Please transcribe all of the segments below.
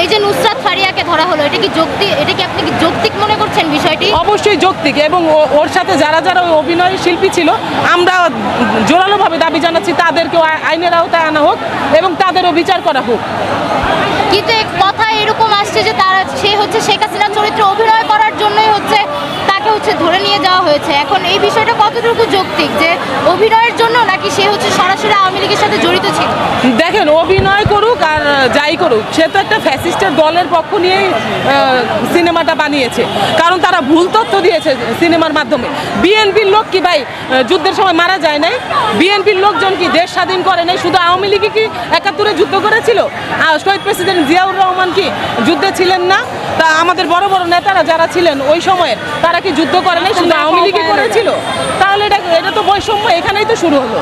এই যে নুসরাত ফারিয়াকে ধরা হলো, এটা কি আপনি কি যৌক্তিক মনে করছেন বিষয়টি? অবশ্যই যৌক্তিক, এবং ওর সাথে যারা যারা ওই অভিনয় শিল্পী ছিল আমরা জোরালোভাবে দাবি জানাচ্ছি তাদেরকেও আইনের আওতায় আনা হোক এবং তাদেরও বিচার করা হোক। কিন্তু এক কথা এরকম আসছে যে সে হচ্ছে শেখ হাসিনার চরিত্রে অভিনয় করার জন্যই তাকে ধরে নিয়ে যাওয়া হয়েছে। এখন এই বিষয়টা কতটুকু যৌক্তিক, যে অভিনয়ের জন্য নাকি সে সরাসরি আওয়ামী লীগের সাথে জড়িত ছিল? দেখেন, অভিনয় করুক আর যাই করুক, সে তো একটা ফ্যাসিস্টের দলের পক্ষ নিয়েই সিনেমাটা বানিয়েছে, কারণ তারা ভুল তথ্য দিয়েছে সিনেমার মাধ্যমে। বিএনপির লোক কি ভাই যুদ্ধের সময় মারা যায় নাই? বিএনপির লোকজন কি দেশ স্বাধীন করে নাই? শুধু আওয়ামী লীগই কি ৭১ যুদ্ধ করেছিল? শহীদ প্রেসিডেন্ট জিয়াউর রহমান কি যুদ্ধে ছিলেন না? তা আমাদের বড় বড় নেতারা যারা ছিলেন ওই সময়ের, তারা কি যুদ্ধ করে নাই? শুধু আওয়ামী লীগই করেছিল? তাহলে এটা তো বৈষম্য এখানেই তো শুরু হলো।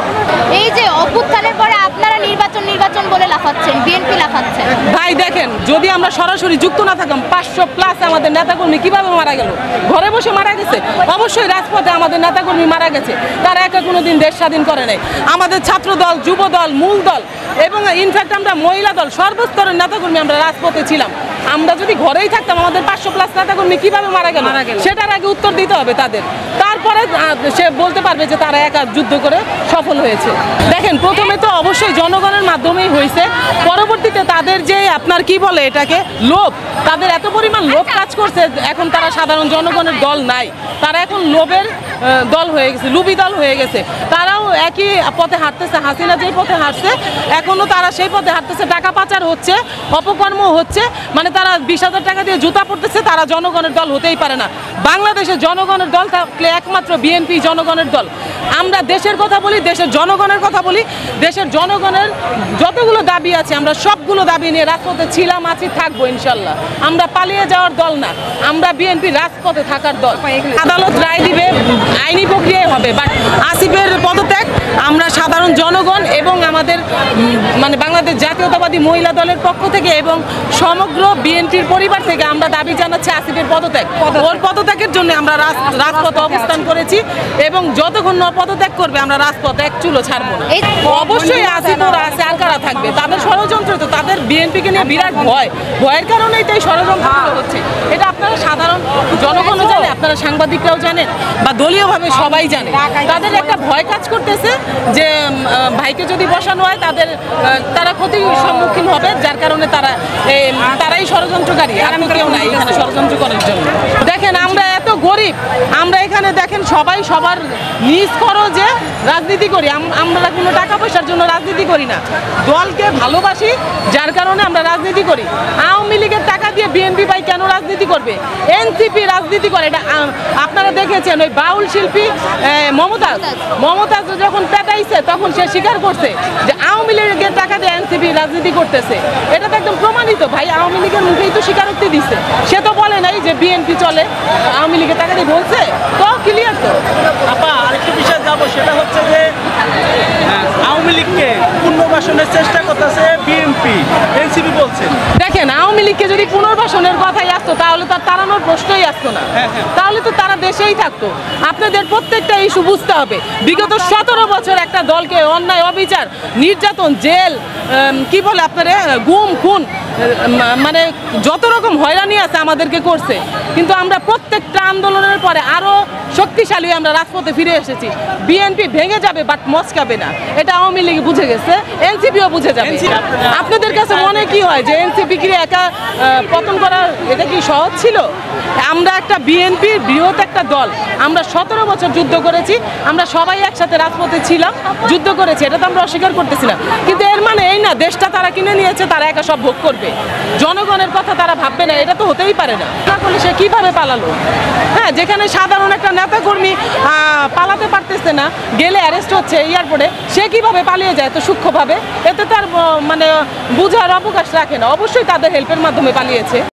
এই যে অভ্যুত্থানের পরে আপনারা নির্বাচন বলে লাফাচ্ছেন, বিএনপি লাফাচ্ছে। ভাই দেখেন, যদি আমরা সরাসরি যুক্ত না থাকতাম, 500+ আমাদের নেতাকর্মী কিভাবে মারা গেল? ঘরে বসে মারা গেছে? অবশ্যই রাজপথে আমাদের নেতাকর্মী মারা গেছে, তারা একা কোনোদিন দেশ স্বাধীন করে নাই। আমাদের ছাত্র দল, যুব দল, মূল দল এবং ইনফ্যাক্ট আমরা মহিলা দল, সর্বস্তরের নেতাকর্মী আমরা রাজপথে ছিলাম। আমরা যদি ঘরেই থাকতাম, আমাদের 500+ নেতাকর্মী কিভাবে মারা গেল সেটার আগে উত্তর দিতে হবে তাদের। তারপরে সে বলতে পারবে যে তারা একা যুদ্ধ করে সফল হয়েছে। দেখেন, প্রথমে তো অবশ্যই জনগণের মাধ্যমেই হয়েছে, পরবর্তীতে তাদের যে আপনার কি বলে এটাকে লোভ, তাদের এত পরিমাণ লোভ কাজ করছে, এখন তারা সাধারণ জনগণের দল নাই, তারা এখন লোভের দল হয়ে গেছে, লুবি দল হয়ে গেছে। তারাও একই পথে হাঁটতেছে, হাসিনা যেই পথে হাঁটছে এখনও তারা সেই পথে হাঁটতেছে। টাকা পাচার হচ্ছে, অপকর্ম হচ্ছে, মানে তারা 20,000 টাকা দিয়ে জুতা পড়তেছে। তারা জনগণের দল হতেই পারে না। বাংলাদেশের জনগণের দল থাকলে একমাত্র বিএনপি জনগণের দল। আমরা দেশের কথা বলি, দেশের জনগণের কথা বলি। দেশের জনগণের যতগুলো দাবি আছে আমরা সবগুলো দাবি নিয়ে রাজপথে ছিলাম, আছি, থাকবো ইনশাল্লাহ। আমরা পালিয়ে যাওয়ার দল না, আমরা বিএনপি রাজপথে থাকার দল। আদালত রায় দিবে, আইনি প্রক্রিয়ায় হবে, বাট আসিফের পদত্যাগ আমরা সাধারণ জনগণ এবং আমাদের মানে বাংলাদেশ জাতীয়তাবাদী মহিলা দলের পক্ষ থেকে এবং সমগ্র বিএনপির পরিবার থেকে আমরা দাবি জানাচ্ছি আসিফের পদত্যাগ। ওর পদত্যাগের জন্য আমরা রাজপথে অবস্থান করেছি এবং যতক্ষণ না পদত্যাগ করবে আমরা রাজপথে এক চুলো ছাড়বো না। অবশ্যই আসিফ ওরা আছে, আর কারা থাকবে? তাদের ষড়যন্ত্র তো, তাদের বিএনপিকে নিয়ে বিরাট ভয়ের কারণেই তো এই ষড়যন্ত্রগুলো হচ্ছে। এটা আপনারা সাধারণ জনগণও জানে, আপনারা সাংবাদিকরাও জানেন, বা দলীয়ভাবে সবাই জানে। তাদের একটা ভয় কাজ করতেছে যে ভাইকে যদি বসানো হয় তারা ক্ষতির সম্মুখীন হবে, যার কারণে তারাই ষড়যন্ত্রকারী, আর কেউ নাই এখানে ষড়যন্ত্র করার জন্য। দেখেন, আমরা এত গরিব, আমরা এখানে দেখেন সবাই সবার নিজ খরচে রাজনীতি করি। আমরা কোনো টাকা পয়সার জন্য রাজনীতি করি না, দলকে ভালোবাসি, যার কারণে আমরা রাজনীতি করি। আওয়ামী লীগের টাকা দিয়ে বিএনপি ভাই কেন রাজনীতি করবে? এনসিপি রাজনীতি করে, এটা আপনারা দেখেছেন। ওই বাউল শিল্পী মমতাজ যখন পেটাইছে তখন সে স্বীকার করছে যে আওয়ামী লীগের টাকা দিয়ে এনসিপি রাজনীতি করতেছে। এটা তো একদম প্রমাণিত ভাই, আওয়ামী লীগের মুখেই তো স্বীকারোক্তি দিচ্ছে। সে তো বলে নাই যে বিএনপি চলে, আওয়ামী লীগের টাকা দিয়ে বলছে, তো ক্লিয়ার তো। আপা, আরেকটা বিষয় যাবো, সেটা হচ্ছে যে আওয়ামী লীগকে পুনর্বাসনের চেষ্টা করতেছে বিএনপি, এনসিপি বলছে। দেখেন, আওয়ামী লীগকে যদি পুনর্বাসনের কথাই আসতো তাহলে তার তাড়ানোর প্রশ্নই আসতো না, তাহলে তো তারা দেশেই থাকতো। আপনাদের প্রত্যেকটা ইস্যু বুঝতে হবে। বিগত 17 বছর একটা দলকে অন্যায়, অবিচার, নির্যাতন, জেল, কি বলে আপনারা, গুম, খুন, মানে যত রকম হয়রানি আছে আমাদেরকে করছে। কিন্তু আমরা প্রত্যেকটা আন্দোলনের পরে আরো শক্তিশালী আমরা রাজপথে ফিরে এসেছি। বিএনপি ভেঙে যাবে বাট মচকাবে না, এটা আওয়ামী লীগ বুঝে গেছে, এনসিপিও বুঝে যাবে। আপনাদের কাছে মনে কি হয় যে এনসিপি কি একা পতন করা এটা কি সহজ ছিল? আমরা একটা বিএনপির বৃহৎ একটা দল, আমরা 17 বছর যুদ্ধ করেছি, আমরা সবাই একসাথে রাজপথে ছিলাম, যুদ্ধ করেছি, এটা তো আমরা অস্বীকার করতেছিলাম। কিন্তু এর মানে এই না দেশটা তারা কিনে নিয়েছে, তারা একা সব ভোগ করবে, জনগণের কথা তারা ভাববে না, এটা তো হতেই পারে না। না করলে সে কিভাবে পালালো? হ্যাঁ, যেখানে সাধারণ একটা নেতাকর্মী পালাতে পারতেছে না, গেলে অ্যারেস্ট হচ্ছে এয়ারপোর্টে, সে কিভাবে পালিয়ে যায় তো সূক্ষ্মভাবে? এতে তার মানে বুঝার অবকাশ রাখে না। অবশ্যই তাদের হেল্পের মাধ্যমে পালিয়েছে।